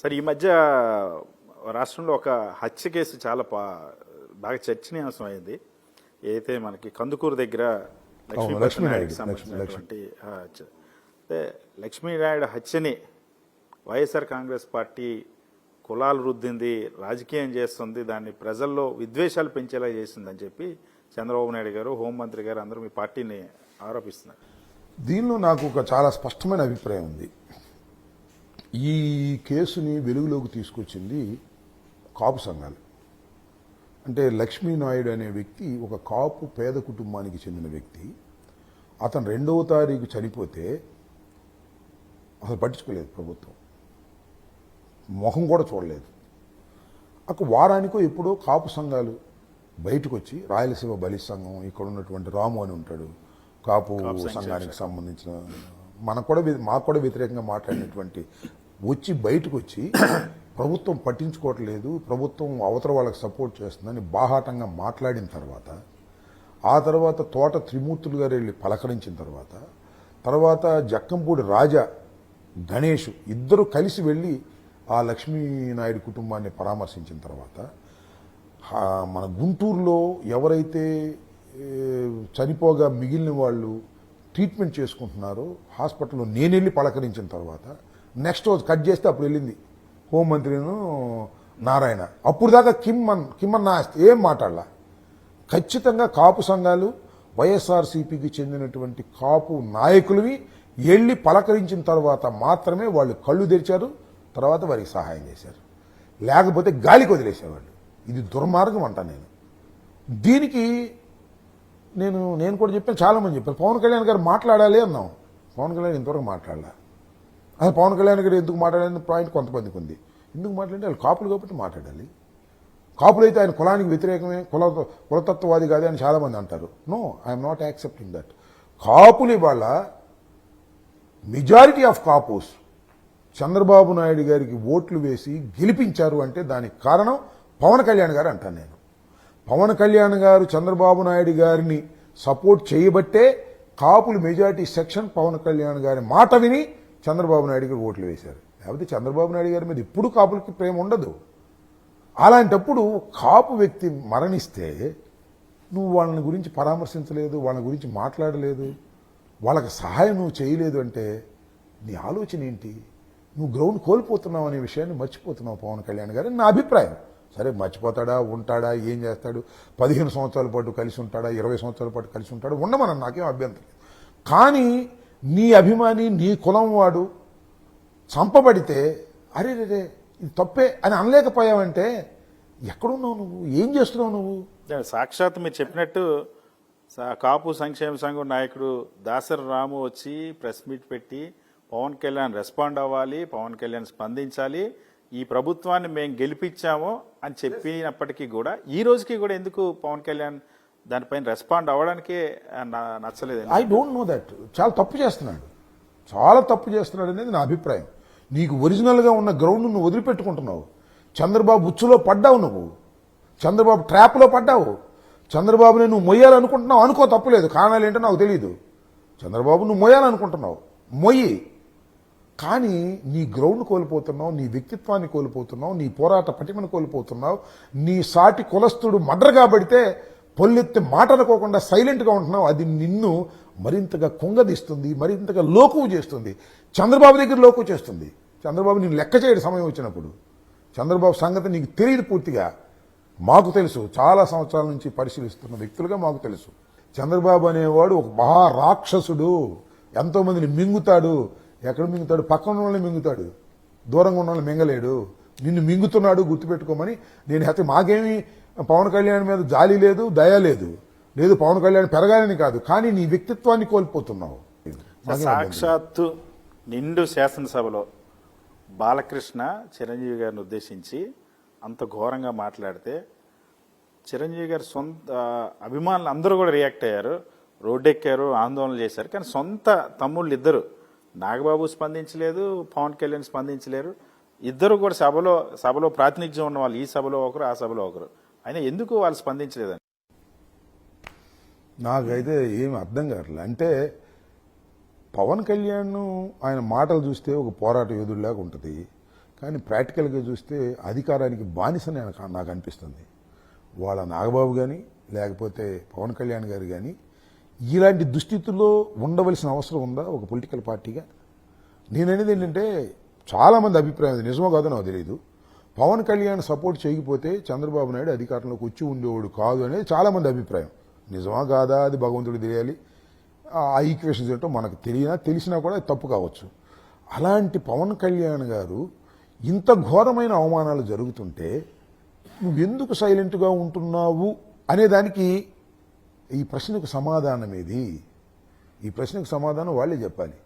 సరే, ఈ మధ్య రాష్ట్రంలో ఒక హత్య కేసు చాలా బాగా చర్చనీయాంశం అయింది. ఏదైతే మనకి కందుకూరు దగ్గర లక్ష్మీనాయుడికి సంబంధించినటువంటి హత్య. అంటే లక్ష్మీనాయుడు హత్యని వైఎస్ఆర్ కాంగ్రెస్ పార్టీ కులాలు రుద్దింది, రాజకీయం చేస్తుంది, దాన్ని ప్రజల్లో విద్వేషాలు పెంచేలా చేసిందని చెప్పి చంద్రబాబు నాయుడు గారు, హోంమంత్రి గారు అందరూ మీ పార్టీని ఆరోపిస్తున్నారు. దీనిలో నాకు ఒక చాలా స్పష్టమైన అభిప్రాయం ఉంది. ఈ కేసుని వెలుగులోకి తీసుకొచ్చింది కాపు సంఘాలు. అంటే లక్ష్మీనాయుడు అనే వ్యక్తి ఒక కాపు పేద కుటుంబానికి చెందిన వ్యక్తి. అతను 2వ తారీఖు చనిపోతే అసలు పట్టించుకోలేదు ప్రభుత్వం, మొహం కూడా చూడలేదు. ఒక వారానికో ఎప్పుడో కాపు సంఘాలు బయటకు వచ్చి, రాయలసీమ బలి సంఘం, ఇక్కడ ఉన్నటువంటి రాము అని ఉంటాడు, కాపు సంఘానికి సంబంధించిన మాకు కూడా వ్యతిరేకంగా మాట్లాడినటువంటి వచ్చి బయటకు వచ్చి ప్రభుత్వం పట్టించుకోవట్లేదు, ప్రభుత్వం అవతల వాళ్ళకి సపోర్ట్ చేస్తుందని బాహాటంగా మాట్లాడిన తర్వాత, ఆ తర్వాత తోట త్రిమూర్తులు గారు వెళ్ళి పలకరించిన తర్వాత జక్కంపూడి రాజా, గణేష్ ఇద్దరు కలిసి వెళ్ళి ఆ లక్ష్మీనాయుడు కుటుంబాన్ని పరామర్శించిన తర్వాత, మన గుంటూరులో ఎవరైతే చనిపోగా మిగిలిన వాళ్ళు ట్రీట్మెంట్ చేసుకుంటున్నారో హాస్పిటల్లో నేను వెళ్ళి పలకరించిన తర్వాత నెక్స్ట్ రోజు కట్ చేస్తే అప్పుడు వెళ్ళింది హోంమంత్రిను నారాయణ. అప్పుడు దాకా కిమ్మన్న ఏం మాట్లాడలా. ఖచ్చితంగా కాపు సంఘాలు వైఎస్ఆర్సీపీకి చెందినటువంటి కాపు నాయకులవి వెళ్ళి పలకరించిన తర్వాత మాత్రమే వాళ్ళు కళ్ళు తెరిచారు, తర్వాత వారికి సహాయం చేశారు. లేకపోతే గాలికి వదిలేసేవాళ్ళు. ఇది దుర్మార్గం అంట. దీనికి నేను కూడా చెప్పాను, చాలామంది చెప్పాను. పవన్ కళ్యాణ్ గారు మాట్లాడాలి అన్నాం. పవన్ కళ్యాణ్ ఇంతవరకు మాట్లాడాల. అసలు పవన్ కళ్యాణ్ గారు ఎందుకు మాట్లాడాలని పాయింట్ కొంతమందికి ఉంది. ఎందుకు మాట్లాడితే వాళ్ళు కాపులు కాబట్టి మాట్లాడాలి. కాపులు అయితే ఆయన కులానికి వ్యతిరేకమే, కులతత్వవాది కాదే అని చాలామంది అంటారు. No, I'm not accepting that. కాపులు ఇవాళ మెజారిటీ ఆఫ్ కాపుస్ చంద్రబాబు నాయుడు గారికి ఓట్లు వేసి గెలిపించారు అంటే దానికి కారణం పవన్ కళ్యాణ్ గారు అంటాను నేను. పవన్ కళ్యాణ్ గారు చంద్రబాబు నాయుడు గారిని సపోర్ట్ చేయబట్టే కాపులు మెజారిటీ సెక్షన్ పవన్ కళ్యాణ్ గారి మాట విని చంద్రబాబు నాయుడు గారు ఓట్లు వేశారు. లేకపోతే చంద్రబాబు నాయుడు గారి మీద ఇప్పుడు కాపులకి ప్రేమ ఉండదు. అలాంటప్పుడు కాపు వ్యక్తి మరణిస్తే నువ్వు వాళ్ళని గురించి పరామర్శించలేదు, వాళ్ళ గురించి మాట్లాడలేదు, వాళ్ళకి సహాయం నువ్వు చేయలేదు అంటే నీ ఆలోచన ఏంటి? నువ్వు గ్రౌండ్ కోల్పోతున్నావు అనే విషయాన్ని మర్చిపోతున్నావు పవన్ కళ్యాణ్ గారు. నా అభిప్రాయం. సరే, మర్చిపోతాడా, ఉంటాడా, ఏం చేస్తాడు, 15 సంవత్సరాల పాటు కలిసి ఉంటాడా, 20 సంవత్సరాల పాటు కలిసి ఉంటాడా, ఉండమని నాకేం అభ్యంతరం లేదు. కానీ నీ అభిమాని, నీ కులం వాడు చంపబడితే అరే రే ఇది తప్పే అని అనలేకపోయావంటే ఎక్కడున్నావు నువ్వు? ఏం చేస్తున్నావు నువ్వు? సాక్షాత్ మీరు చెప్పినట్టు కాపు సంక్షేమ సంఘం నాయకుడు దాసరి రాము వచ్చి ప్రెస్ మీట్ పెట్టి పవన్ కళ్యాణ్ రెస్పాండ్ అవ్వాలి, పవన్ కళ్యాణ్ స్పందించాలి, ఈ ప్రభుత్వాన్ని మేము గెలిపించాము అని చెప్పినప్పటికీ కూడా ఈ రోజుకి కూడా ఎందుకు పవన్ కళ్యాణ్ దానిపైన రెస్పాండ్ అవ్వడానికే నచ్చలేదు? I don't know that. చాలా తప్పు చేస్తున్నాడు అనేది నా అభిప్రాయం. నీకు ఒరిజినల్గా ఉన్న గ్రౌండ్ నువ్వు వదిలిపెట్టుకుంటున్నావు. చంద్రబాబు ఉచ్చులో పడ్డావు, నువ్వు చంద్రబాబు ట్రాప్లో పడ్డావు. చంద్రబాబుని నువ్వు మొయ్యాలనుకుంటున్నావు, అనుకో, తప్పులేదు. కారణాలు ఏంటో నాకు తెలియదు. చంద్రబాబు నువ్వు మొయ్యాలనుకుంటున్నావు, మొయ్యి. కానీ నీ గ్రౌండ్ కోల్పోతున్నావు, నీ వ్యక్తిత్వాన్ని కోల్పోతున్నావు, నీ పోరాట పటిమను కోల్పోతున్నావు. నీ సాటి కులస్తుడు మర్డర్ కాబడితే పొల్లెత్తి మాట అనుకోకుండా సైలెంట్గా ఉంటున్నావు. అది నిన్ను మరింతగా కుంగదీస్తుంది, మరింతగా లోకువు చేస్తుంది. చంద్రబాబు దగ్గర లోకువు చేస్తుంది. చంద్రబాబు నేను లెక్క చేయడం సమయం వచ్చినప్పుడు చంద్రబాబు సంగతి నీకు తెలియదు పూర్తిగా. మాకు తెలుసు, చాలా సంవత్సరాల నుంచి పరిశీలిస్తున్న వ్యక్తులుగా మాకు తెలుసు. చంద్రబాబు అనేవాడు ఒక మహారాక్షసుడు. ఎంతోమందిని మింగుతాడు. ఎక్కడ మింగుతాడు? పక్కన ఉన్న వాళ్ళని మింగుతాడు, దూరంగా ఉన్న వాళ్ళని మింగలేడు. నిన్ను మింగుతున్నాడు, గుర్తుపెట్టుకోమని. నేను మాకేమీ పవన్ కళ్యాణ్ మీద జాలి లేదు, దయ లేదు. పవన్ కళ్యాణ్ పెరగాలని కాదు, కానీ నీ వ్యక్తిత్వాన్ని కోల్పోతున్నావు. సాక్షాత్తు నిండు శాసనసభలో బాలకృష్ణ చిరంజీవి గారిని ఉద్దేశించి అంత ఘోరంగా మాట్లాడితే చిరంజీవి గారి సొంత అభిమానులు అందరూ కూడా రియాక్ట్ అయ్యారు, రోడ్డెక్కారు, ఆందోళన చేశారు. కానీ సొంత తమ్ముళ్ళు ఇద్దరు, నాగబాబు స్పందించలేదు, పవన్ కళ్యాణ్ స్పందించలేరు. ఇద్దరు కూడా సభలో ప్రాతినిధ్యం ఉన్న వాళ్ళు, ఈ సభలో ఒకరు, ఆ సభలో ఒకరు. అయినా ఎందుకు వాళ్ళు స్పందించలేదని నాకైతే ఏమి అర్థం కావట్లేదు. అంటే పవన్ కళ్యాణ్ ఆయన మాటలు చూస్తే ఒక పోరాట యోధుడిలాగా ఉంటుంది, కానీ ప్రాక్టికల్గా చూస్తే అధికారానికి బానిసని నాకు అనిపిస్తుంది. వాళ్ళ నాగబాబు కానీ లేకపోతే పవన్ కళ్యాణ్ గారు కానీ ఇలాంటి దుస్థితుల్లో ఉండవలసిన అవసరం ఉందా ఒక పొలిటికల్ పార్టీగా? నేననేది ఏంటంటే చాలామంది అభిప్రాయం, అది నిజమో కాదో నాకు తెలియదు, పవన్ కళ్యాణ్ సపోర్ట్ చేయకపోతే చంద్రబాబు నాయుడు అధికారంలోకి వచ్చి ఉండేవాడు కాదు అనేది చాలామంది అభిప్రాయం. నిజమా కాదా అది భగవంతుడు తెలియాలి. ఆ ఈక్వేషన్స్ ఏంటో మనకు తెలిసినా కూడా అది తప్పు కావచ్చు. అలాంటి పవన్ కళ్యాణ్ గారు ఇంత ఘోరమైన అవమానాలు జరుగుతుంటే నువ్వెందుకు సైలెంట్గా ఉంటున్నావు అనేదానికి ఈ ప్రశ్నకు సమాధానం ఏది? ఈ ప్రశ్నకు సమాధానం వాళ్ళే చెప్పాలి.